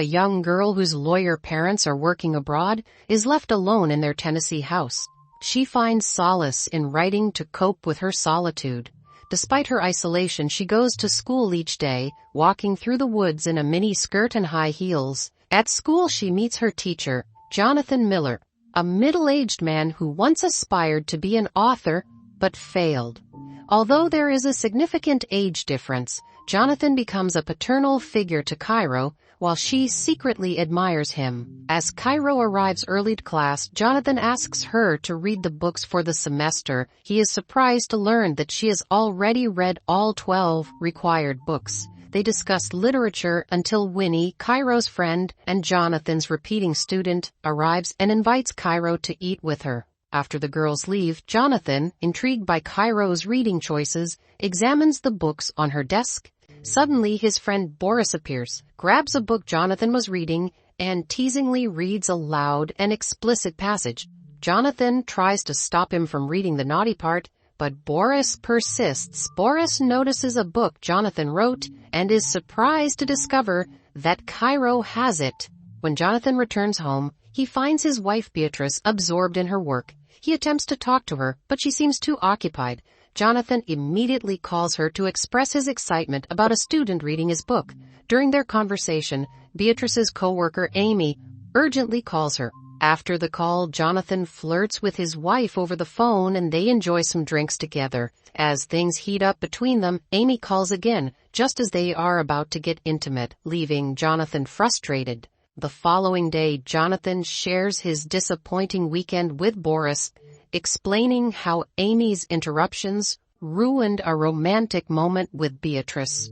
a young girl whose lawyer parents are working abroad, is left alone in their Tennessee house. She finds solace in writing to cope with her solitude. Despite her isolation, she goes to school each day, walking through the woods in a mini skirt and high heels. At school, she meets her teacher, Jonathan Miller, a middle-aged man who once aspired to be an author, but failed. Although there is a significant age difference, Jonathan becomes a paternal figure to Cairo, while she secretly admires him. As Cairo arrives early to class, Jonathan asks her to read the books for the semester. He is surprised to learn that she has already read all 12 required books. They discuss literature until Winnie, Cairo's friend and Jonathan's repeating student, arrives and invites Cairo to eat with her. After the girls leave, Jonathan, intrigued by Cairo's reading choices, examines the books on her desk. Suddenly, his friend Boris appears, grabs a book Jonathan was reading, and teasingly reads aloud an explicit passage. Jonathan tries to stop him from reading the naughty part, but Boris persists. Boris notices a book Jonathan wrote and is surprised to discover that Cairo has it. When Jonathan returns home, he finds his wife Beatrice absorbed in her work. He attempts to talk to her, but she seems too occupied. Jonathan immediately calls her to express his excitement about a student reading his book. During their conversation, Beatrice's co-worker Amy urgently calls her. After the call, Jonathan flirts with his wife over the phone and they enjoy some drinks together. As things heat up between them, Amy calls again, just as they are about to get intimate, leaving Jonathan frustrated. The following day, Jonathan shares his disappointing weekend with Boris, explaining how Amy's interruptions ruined a romantic moment with Beatrice.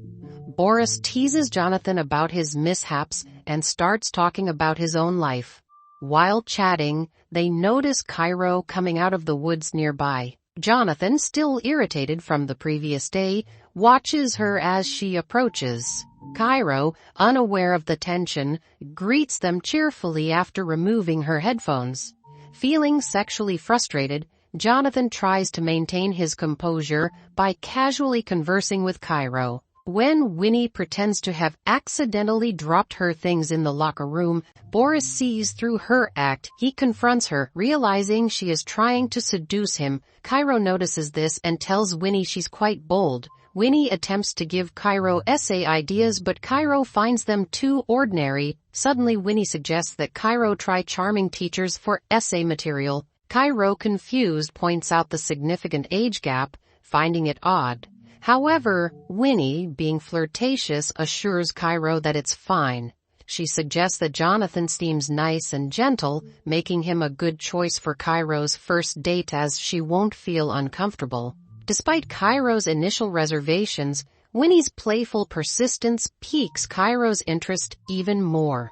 Boris teases Jonathan about his mishaps and starts talking about his own life. While chatting, they notice Cairo coming out of the woods nearby. Jonathan, still irritated from the previous day, watches her as she approaches. Cairo, unaware of the tension, greets them cheerfully after removing her headphones. Feeling sexually frustrated, Jonathan tries to maintain his composure by casually conversing with Cairo. When Winnie pretends to have accidentally dropped her things in the locker room, Boris sees through her act. He confronts her, realizing she is trying to seduce him. Cairo notices this and tells Winnie she's quite bold. Winnie attempts to give Cairo essay ideas, but Cairo finds them too ordinary. Suddenly, Winnie suggests that Cairo try charming teachers for essay material. Cairo, confused, points out the significant age gap, finding it odd. However, Winnie, being flirtatious, assures Cairo that it's fine. She suggests that Jonathan seems nice and gentle, making him a good choice for Cairo's first date as she won't feel uncomfortable. Despite Cairo's initial reservations, Winnie's playful persistence piques Cairo's interest even more.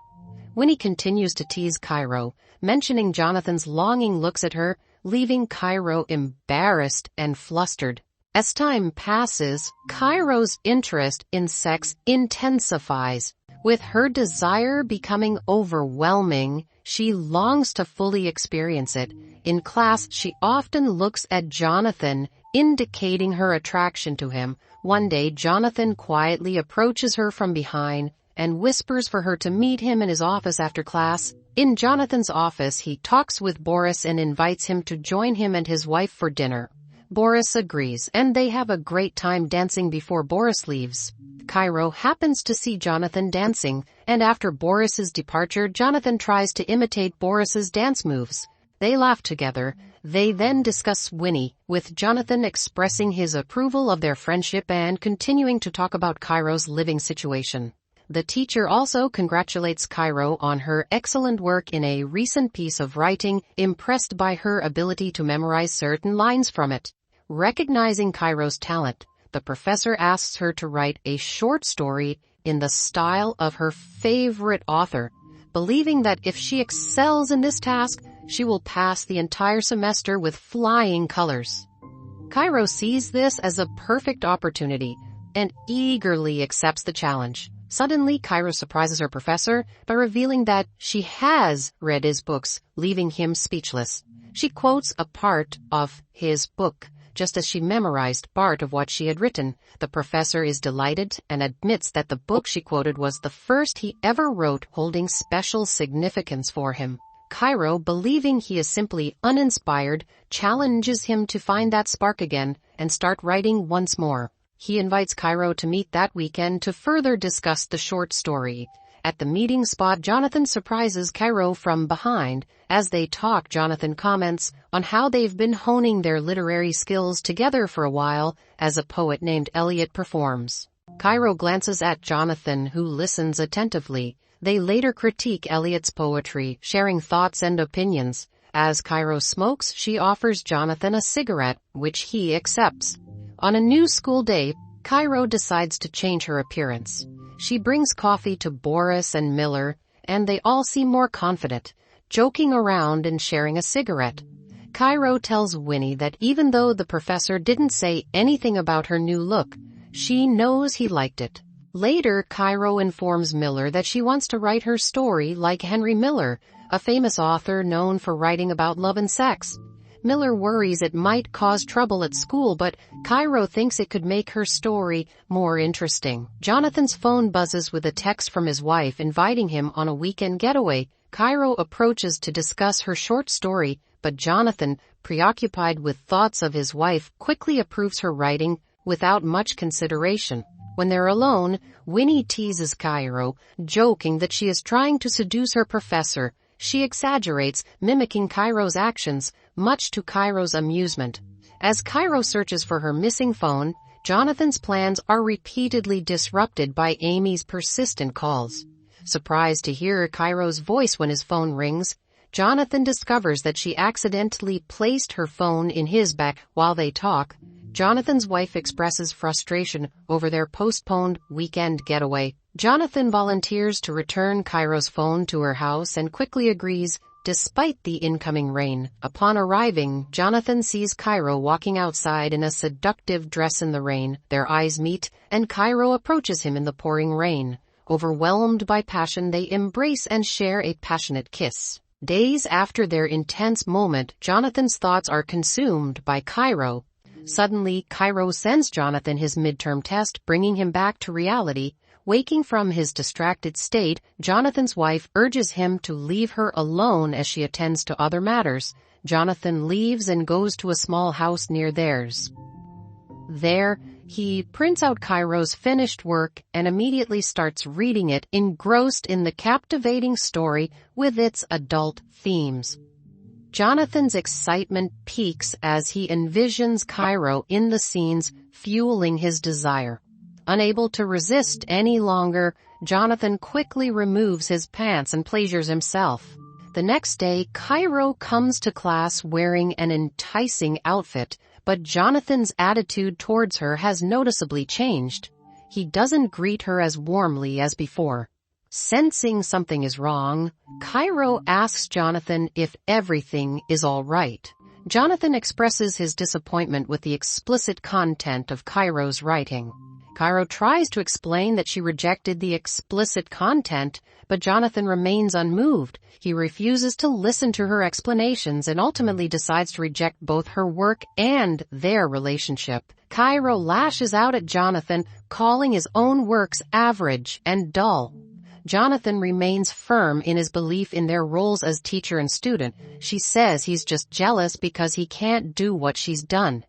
Winnie continues to tease Cairo, mentioning Jonathan's longing looks at her, leaving Cairo embarrassed and flustered. As time passes, Cairo's interest in sex intensifies. With her desire becoming overwhelming, she longs to fully experience it. In class, she often looks at Jonathan, indicating her attraction to him. One day, Jonathan quietly approaches her from behind and whispers for her to meet him in his office after class. In Jonathan's office, he talks with Boris and invites him to join him and his wife for dinner. Boris agrees, and they have a great time dancing before Boris leaves. Cairo happens to see Jonathan dancing, and after Boris's departure, Jonathan tries to imitate Boris's dance moves. They laugh together. They then discuss Winnie, with Jonathan expressing his approval of their friendship and continuing to talk about Cairo's living situation. The teacher also congratulates Cairo on her excellent work in a recent piece of writing, impressed by her ability to memorize certain lines from it. Recognizing Cairo's talent, the professor asks her to write a short story in the style of her favorite author, believing that if she excels in this task, she will pass the entire semester with flying colors. Cairo sees this as a perfect opportunity and eagerly accepts the challenge. Suddenly, Cairo surprises her professor by revealing that she has read his books, leaving him speechless. She quotes a part of his book, just as she memorized part of what she had written. The professor is delighted and admits that the book she quoted was the first he ever wrote, holding special significance for him. Cairo, believing he is simply uninspired, challenges him to find that spark again and start writing once more. He invites Cairo to meet that weekend to further discuss the short story. At the meeting spot, Jonathan surprises Cairo from behind. As they talk, Jonathan comments on how they've been honing their literary skills together for a while as a poet named Elliot performs. Cairo glances at Jonathan, who listens attentively. They later critique Elliot's poetry, sharing thoughts and opinions. As Cairo smokes, she offers Jonathan a cigarette, which he accepts. On a new school day, Cairo decides to change her appearance. She brings coffee to Boris and Miller, and they all seem more confident, joking around and sharing a cigarette. Cairo tells Winnie that even though the professor didn't say anything about her new look, she knows he liked it. Later, Cairo informs Miller that she wants to write her story like Henry Miller, a famous author known for writing about love and sex. Miller worries it might cause trouble at school, but Cairo thinks it could make her story more interesting. Jonathan's phone buzzes with a text from his wife inviting him on a weekend getaway. Cairo approaches to discuss her short story, but Jonathan, preoccupied with thoughts of his wife, quickly approves her writing without much consideration. When they're alone, Winnie teases Cairo, joking that she is trying to seduce her professor. She exaggerates, mimicking Cairo's actions, much to Cairo's amusement. As Cairo searches for her missing phone, Jonathan's plans are repeatedly disrupted by Amy's persistent calls. Surprised to hear Cairo's voice when his phone rings, Jonathan discovers that she accidentally placed her phone in his bag. While they talk, Jonathan's wife expresses frustration over their postponed weekend getaway. Jonathan volunteers to return Cairo's phone to her house and quickly agrees, despite the incoming rain. Upon arriving, Jonathan sees Cairo walking outside in a seductive dress in the rain. Their eyes meet, and Cairo approaches him in the pouring rain. Overwhelmed by passion, they embrace and share a passionate kiss. Days after their intense moment, Jonathan's thoughts are consumed by Cairo. Suddenly, Cairo sends Jonathan his midterm test, bringing him back to reality. Waking from his distracted state, Jonathan's wife urges him to leave her alone as she attends to other matters. Jonathan leaves and goes to a small house near theirs. There, he prints out Cairo's finished work and immediately starts reading it, engrossed in the captivating story with its adult themes. Jonathan's excitement peaks as he envisions Cairo in the scenes, fueling his desire. Unable to resist any longer, Jonathan quickly removes his pants and pleasures himself. The next day, Cairo comes to class wearing an enticing outfit, but Jonathan's attitude towards her has noticeably changed. He doesn't greet her as warmly as before. Sensing something is wrong, Cairo asks Jonathan if everything is all right. Jonathan expresses his disappointment with the explicit content of Cairo's writing. Cairo tries to explain that she rejected the explicit content, but Jonathan remains unmoved. He refuses to listen to her explanations and ultimately decides to reject both her work and their relationship. Cairo lashes out at Jonathan, calling his own works average and dull. Jonathan remains firm in his belief in their roles as teacher and student. She says he's just jealous because he can't do what she's done.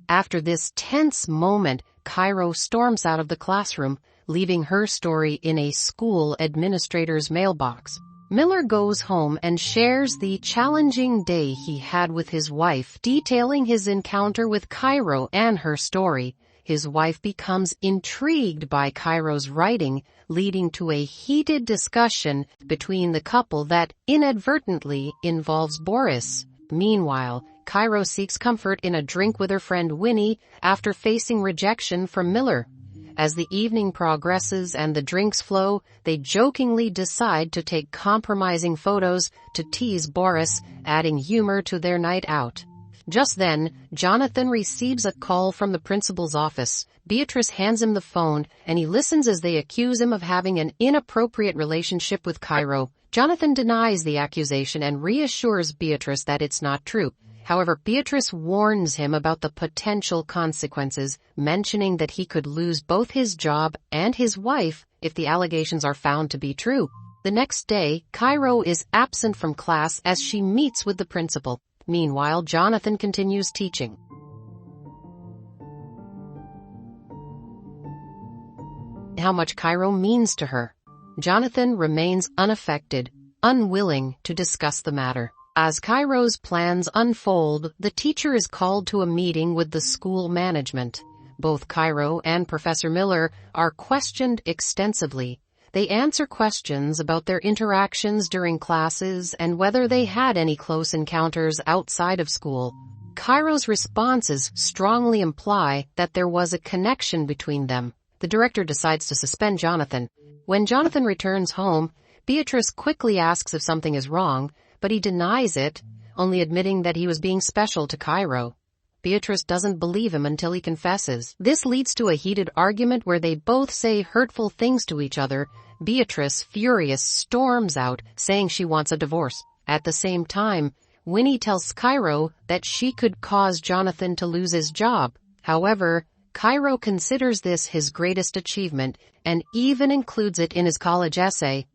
After this tense moment, Cairo storms out of the classroom, leaving her story in a school administrator's mailbox. Miller goes home and shares the challenging day he had with his wife, detailing his encounter with Cairo and her story. His wife becomes intrigued by Cairo's writing, leading to a heated discussion between the couple that inadvertently involves Boris. Meanwhile, Cairo seeks comfort in a drink with her friend Winnie after facing rejection from Miller. As the evening progresses and the drinks flow, they jokingly decide to take compromising photos to tease Boris, adding humor to their night out. Just then, Jonathan receives a call from the principal's office. Beatrice hands him the phone, and he listens as they accuse him of having an inappropriate relationship with Cairo. Jonathan denies the accusation and reassures Beatrice that it's not true. However, Beatrice warns him about the potential consequences, mentioning that he could lose both his job and his wife if the allegations are found to be true. The next day, Cairo is absent from class as she meets with the principal. Meanwhile, Jonathan continues teaching. How much Cairo means to her. Jonathan remains unaffected, unwilling to discuss the matter. As Cairo's plans unfold, the teacher is called to a meeting with the school management. Both Cairo and Professor Miller are questioned extensively. They answer questions about their interactions during classes and whether they had any close encounters outside of school. Cairo's responses strongly imply that there was a connection between them. The director decides to suspend Jonathan. When Jonathan returns home, Beatrice quickly asks if something is wrong, but he denies it, only admitting that he was being special to Cairo. Beatrice doesn't believe him until he confesses. This leads to a heated argument where they both say hurtful things to each other. Beatrice, furious, storms out, saying she wants a divorce. At the same time, Winnie tells Cairo that she could cause Jonathan to lose his job. However, Cairo considers this his greatest achievement and even includes it in his college essay.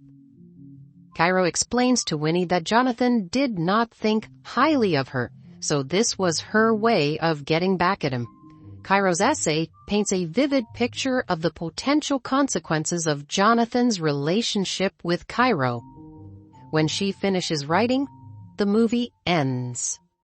Cairo explains to Winnie that Jonathan did not think highly of her, so this was her way of getting back at him. Cairo's essay paints a vivid picture of the potential consequences of Jonathan's relationship with Cairo. When she finishes writing, the movie ends.